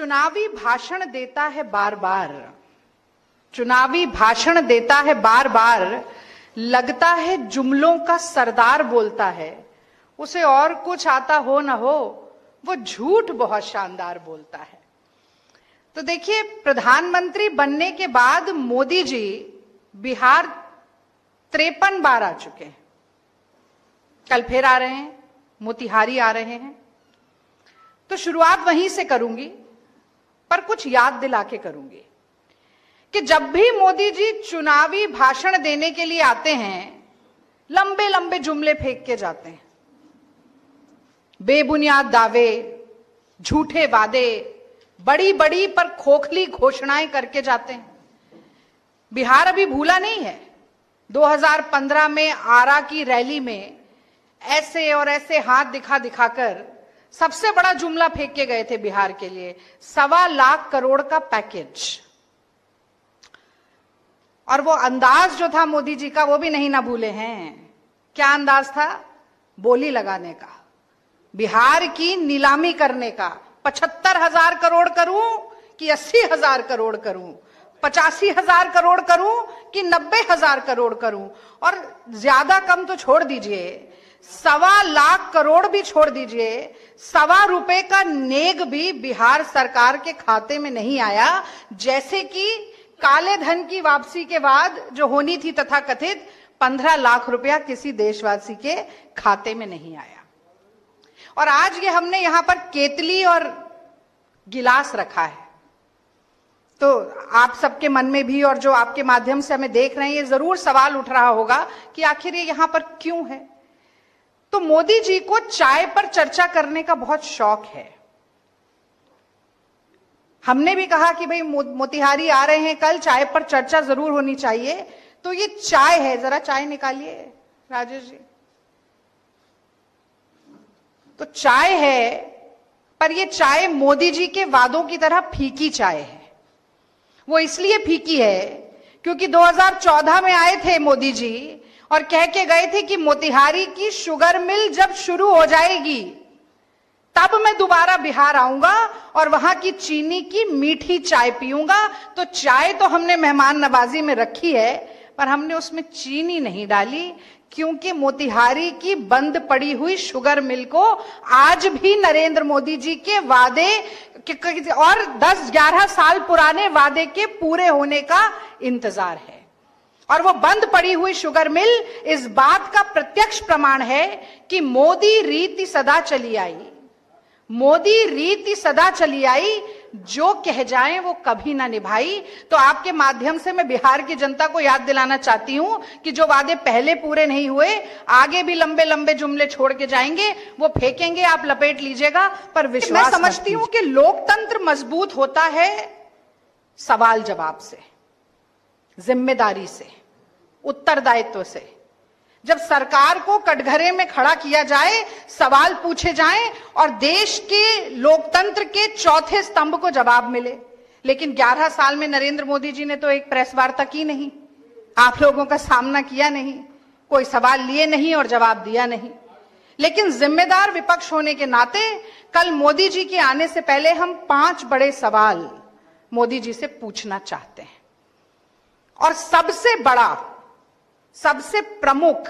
चुनावी भाषण देता है बार बार, चुनावी भाषण देता है बार बार, लगता है जुमलों का सरदार बोलता है, उसे और कुछ आता हो ना हो, वो झूठ बहुत शानदार बोलता है। तो देखिए, प्रधानमंत्री बनने के बाद मोदी जी बिहार 53 बार आ चुके हैं, कल फिर आ रहे हैं, मोतिहारी आ रहे हैं। तो शुरुआत वहीं से करूंगी, पर कुछ याद दिला के करूंगी कि जब भी मोदी जी चुनावी भाषण देने के लिए आते हैं, लंबे लंबे जुमले फेंक के जाते हैं, बेबुनियाद दावे, झूठे वादे, बड़ी बड़ी पर खोखली घोषणाएं करके जाते हैं। बिहार अभी भूला नहीं है, 2015 में आरा की रैली में ऐसे और ऐसे हाथ दिखा दिखाकर सबसे बड़ा जुमला फेंक के गए थे बिहार के लिए, 1.25 लाख करोड़ का पैकेज। और वो अंदाज जो था मोदी जी का, वो भी नहीं ना भूले हैं। क्या अंदाज था? बोली लगाने का, बिहार की नीलामी करने का। 75,000 करोड़ करूं कि 80,000 करोड़ करूं, 85,000 करोड़ करूं कि 90,000 करोड़ करूं, और ज्यादा कम तो छोड़ दीजिए, 1.25 लाख करोड़ भी छोड़ दीजिए, ₹1.25 का नेग भी बिहार सरकार के खाते में नहीं आया। जैसे कि काले धन की वापसी के बाद जो होनी थी तथाकथित 15 लाख रुपया किसी देशवासी के खाते में नहीं आया। और आज ये हमने यहां पर केतली और गिलास रखा है, तो आप सबके मन में भी और जो आपके माध्यम से हमें देख रहे हैं, ये जरूर सवाल उठ रहा होगा कि आखिर ये यहां पर क्यों है। तो मोदी जी को चाय पर चर्चा करने का बहुत शौक है। हमने भी कहा कि भाई मोतिहारी आ रहे हैं कल, चाय पर चर्चा जरूर होनी चाहिए। तो ये चाय है, जरा चाय निकालिए राजेश जी। तो चाय है, पर ये चाय मोदी जी के वादों की तरह फीकी चाय है। वो इसलिए फीकी है क्योंकि 2014 में आए थे मोदी जी और कह के गए थे कि मोतिहारी की शुगर मिल जब शुरू हो जाएगी तब मैं दोबारा बिहार आऊंगा और वहां की चीनी की मीठी चाय पीऊंगा। तो चाय तो हमने मेहमान नवाजी में रखी है, पर हमने उसमें चीनी नहीं डाली, क्योंकि मोतिहारी की बंद पड़ी हुई शुगर मिल को आज भी नरेंद्र मोदी जी के वादे और 10-11 साल पुराने वादे के पूरे होने का इंतजार है। और वो बंद पड़ी हुई शुगर मिल इस बात का प्रत्यक्ष प्रमाण है कि मोदी रीति सदा चली आई, मोदी रीति सदा चली आई, जो कह जाए वो कभी ना निभाई। तो आपके माध्यम से मैं बिहार की जनता को याद दिलाना चाहती हूं कि जो वादे पहले पूरे नहीं हुए, आगे भी लंबे लंबे जुमले छोड़ के जाएंगे, वो फेंकेंगे, आप लपेट लीजिएगा, पर विश्वास। मैं समझती हूं कि लोकतंत्र मजबूत होता है सवाल जवाब से, जिम्मेदारी से, उत्तरदायित्व से। जब सरकार को कटघरे में खड़ा किया जाए, सवाल पूछे जाएं और देश के लोकतंत्र के चौथे स्तंभ को जवाब मिले। लेकिन 11 साल में नरेंद्र मोदी जी ने तो एक प्रेस वार्ता की नहीं, आप लोगों का सामना किया नहीं, कोई सवाल लिए नहीं और जवाब दिया नहीं। लेकिन जिम्मेदार विपक्ष होने के नाते कल मोदी जी के आने से पहले हम 5 बड़े सवाल मोदी जी से पूछना चाहते हैं। और सबसे बड़ा, सबसे प्रमुख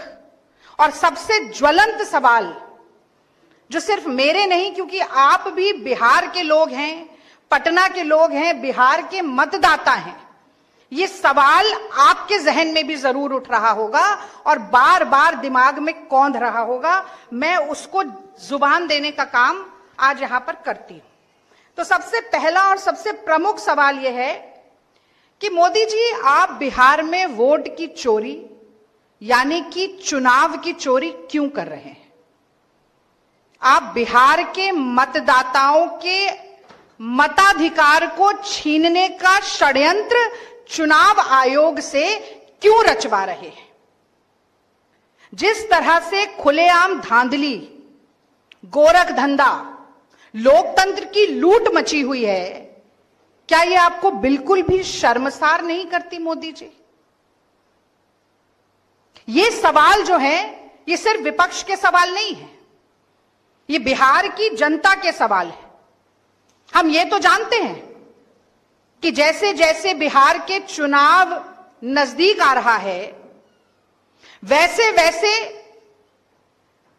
और सबसे ज्वलंत सवाल, जो सिर्फ मेरे नहीं, क्योंकि आप भी बिहार के लोग हैं, पटना के लोग हैं, बिहार के मतदाता हैं, ये सवाल आपके जहन में भी जरूर उठ रहा होगा और बार बार दिमाग में कौंध रहा होगा। मैं उसको जुबान देने का काम आज यहां पर करती हूं। तो सबसे पहला और सबसे प्रमुख सवाल यह है कि मोदी जी, आप बिहार में वोट की चोरी यानी कि चुनाव की चोरी क्यों कर रहे हैं? आप बिहार के मतदाताओं के मताधिकार को छीनने का षड्यंत्र चुनाव आयोग से क्यों रचवा रहे हैं? जिस तरह से खुलेआम धांधली, गोरख धंधा, लोकतंत्र की लूट मची हुई है, क्या यह आपको बिल्कुल भी शर्मसार नहीं करती मोदी जी? ये सवाल जो है, ये सिर्फ विपक्ष के सवाल नहीं है, ये बिहार की जनता के सवाल है। हम ये तो जानते हैं कि जैसे जैसे बिहार के चुनाव नजदीक आ रहा है, वैसे वैसे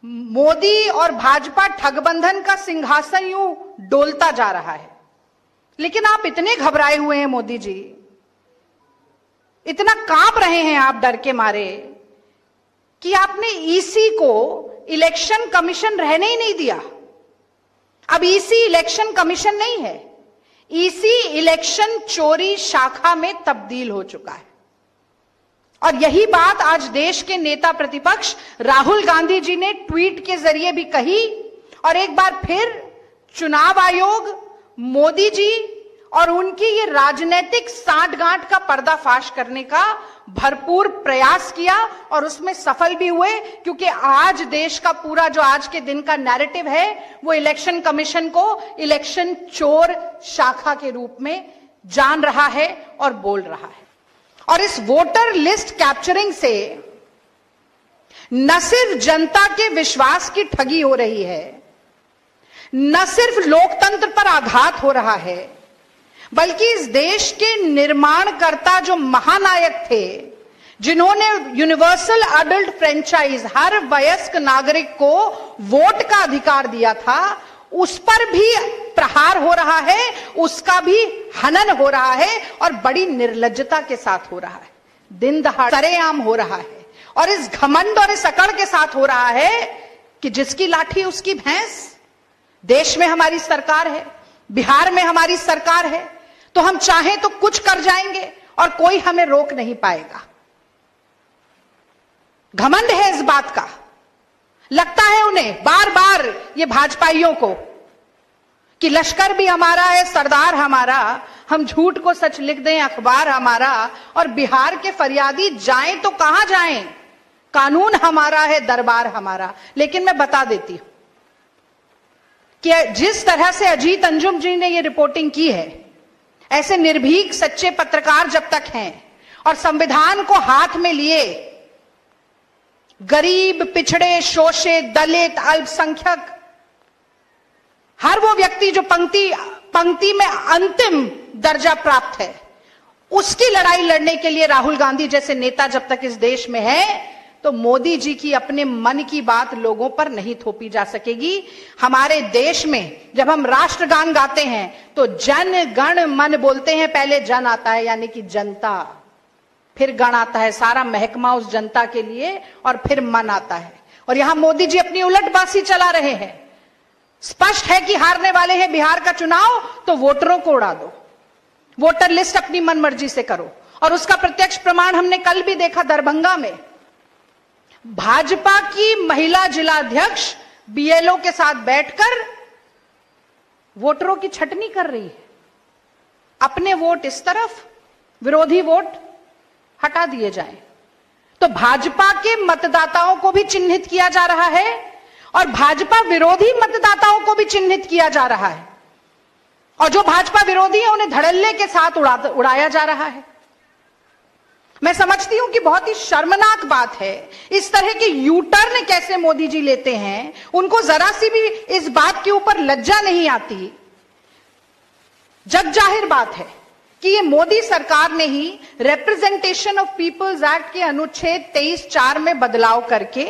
मोदी और भाजपा ठगबंधन का सिंहासन यूं डोलता जा रहा है। लेकिन आप इतने घबराए हुए हैं मोदी जी, इतना कांप रहे हैं आप डर के मारे कि आपने ईसी को इलेक्शन कमीशन रहने ही नहीं दिया। अब ईसी इलेक्शन कमीशन नहीं है, ईसी इलेक्शन चोरी शाखा में तब्दील हो चुका है। और यही बात आज देश के नेता प्रतिपक्ष राहुल गांधी जी ने ट्वीट के जरिए भी कही, और एक बार फिर चुनाव आयोग, मोदी जी और उनकी ये राजनीतिक सांठगांठ का पर्दाफाश करने का भरपूर प्रयास किया, और उसमें सफल भी हुए। क्योंकि आज देश का पूरा जो आज के दिन का नैरेटिव है वो इलेक्शन कमीशन को इलेक्शन चोर शाखा के रूप में जान रहा है और बोल रहा है। और इस वोटर लिस्ट कैप्चरिंग से न सिर्फ जनता के विश्वास की ठगी हो रही है, न सिर्फ लोकतंत्र पर आघात हो रहा है, बल्कि इस देश के निर्माणकर्ता जो महानायक थे, जिन्होंने यूनिवर्सल अडल्ट फ्रेंचाइज हर वयस्क नागरिक को वोट का अधिकार दिया था, उस पर भी प्रहार हो रहा है, उसका भी हनन हो रहा है, और बड़ी निर्लज्जता के साथ हो रहा है, दिन दहाड़े सरेआम हो रहा है। और इस घमंड और इस अकड़ के साथ हो रहा है कि जिसकी लाठी उसकी भैंस। देश में हमारी सरकार है, बिहार में हमारी सरकार है, तो हम चाहें तो कुछ कर जाएंगे और कोई हमें रोक नहीं पाएगा। घमंड है इस बात का। लगता है उन्हें बार बार ये भाजपाइयों को कि लश्कर भी हमारा है, सरदार हमारा, हम झूठ को सच लिख दें, अखबार हमारा, और बिहार के फरियादी जाएं तो कहां जाएं, कानून हमारा है, दरबार हमारा। लेकिन मैं बता देती हूं कि जिस तरह से अजीत अंजुम जी ने ये रिपोर्टिंग की है, ऐसे निर्भीक सच्चे पत्रकार जब तक हैं और संविधान को हाथ में लिए गरीब, पिछड़े, शोषित, दलित, अल्पसंख्यक, हर वो व्यक्ति जो पंक्ति में अंतिम दर्जा प्राप्त है, उसकी लड़ाई लड़ने के लिए राहुल गांधी जैसे नेता जब तक इस देश में है, तो मोदी जी की अपने मन की बात लोगों पर नहीं थोपी जा सकेगी। हमारे देश में जब हम राष्ट्रगान गाते हैं तो जन गण मन बोलते हैं, पहले जन आता है यानी कि जनता, फिर गण आता है, सारा महकमा उस जनता के लिए, और फिर मन आता है। और यहां मोदी जी अपनी उलटबाजी चला रहे हैं। स्पष्ट है कि हारने वाले हैं बिहार का चुनाव, तो वोटरों को उड़ा दो, वोटर लिस्ट अपनी मनमर्जी से करो। और उसका प्रत्यक्ष प्रमाण हमने कल भी देखा दरभंगा में। भाजपा की महिला जिलाध्यक्ष बीएलओ के साथ बैठकर वोटरों की छटनी कर रही है। अपने वोट इस तरफ, विरोधी वोट हटा दिए जाएं। तो भाजपा के मतदाताओं को भी चिन्हित किया जा रहा है और भाजपा विरोधी मतदाताओं को भी चिन्हित किया जा रहा है, और जो भाजपा विरोधी है उन्हें धड़ल्ले के साथ उड़ाया जा रहा है। मैं समझती हूं कि बहुत ही शर्मनाक बात है। इस तरह के यू टर्न कैसे मोदी जी लेते हैं, उनको जरा सी भी इस बात के ऊपर लज्जा नहीं आती। जग जाहिर बात है कि ये मोदी सरकार ने ही रिप्रेजेंटेशन ऑफ पीपल्स एक्ट के अनुच्छेद 23(4) में बदलाव करके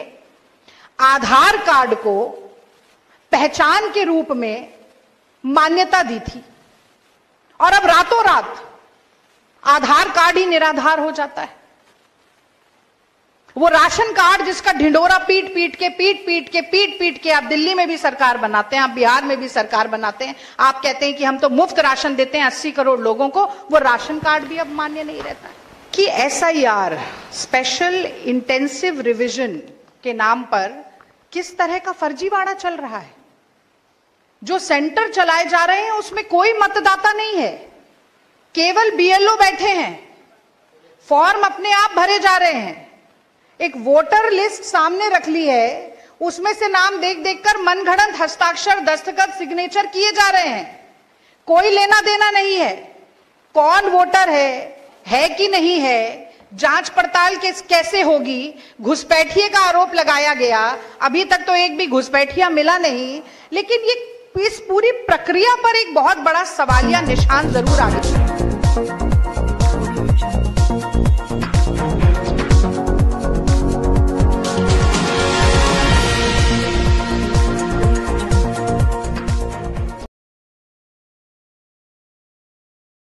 आधार कार्ड को पहचान के रूप में मान्यता दी थी, और अब रातों रात आधार कार्ड ही निराधार हो जाता है। वो राशन कार्ड जिसका ढिंडोरा पीट पीट के आप दिल्ली में भी सरकार बनाते हैं, आप बिहार में भी सरकार बनाते हैं, आप कहते हैं कि हम तो मुफ्त राशन देते हैं 80 करोड़ लोगों को, वो राशन कार्ड भी अब मान्य नहीं रहता है। कि SIR स्पेशल इंटेंसिव रिवीजन के नाम पर किस तरह का फर्जीवाड़ा चल रहा है। जो सेंटर चलाए जा रहे हैं उसमें कोई मतदाता नहीं है, केवल BLO बैठे हैं, फॉर्म अपने आप भरे जा रहे हैं। एक वोटर लिस्ट सामने रख ली है, उसमें से नाम देख देखकर मनगढ़ंत हस्ताक्षर, दस्तखत, सिग्नेचर किए जा रहे हैं। कोई लेना देना नहीं है, कौन वोटर है कि नहीं है, जांच पड़ताल कैसे होगी। घुसपैठिए का आरोप लगाया गया, अभी तक तो एक भी घुसपैठिया मिला नहीं, लेकिन ये इस पूरी प्रक्रिया पर एक बहुत बड़ा सवालिया निशान जरूर आ गया।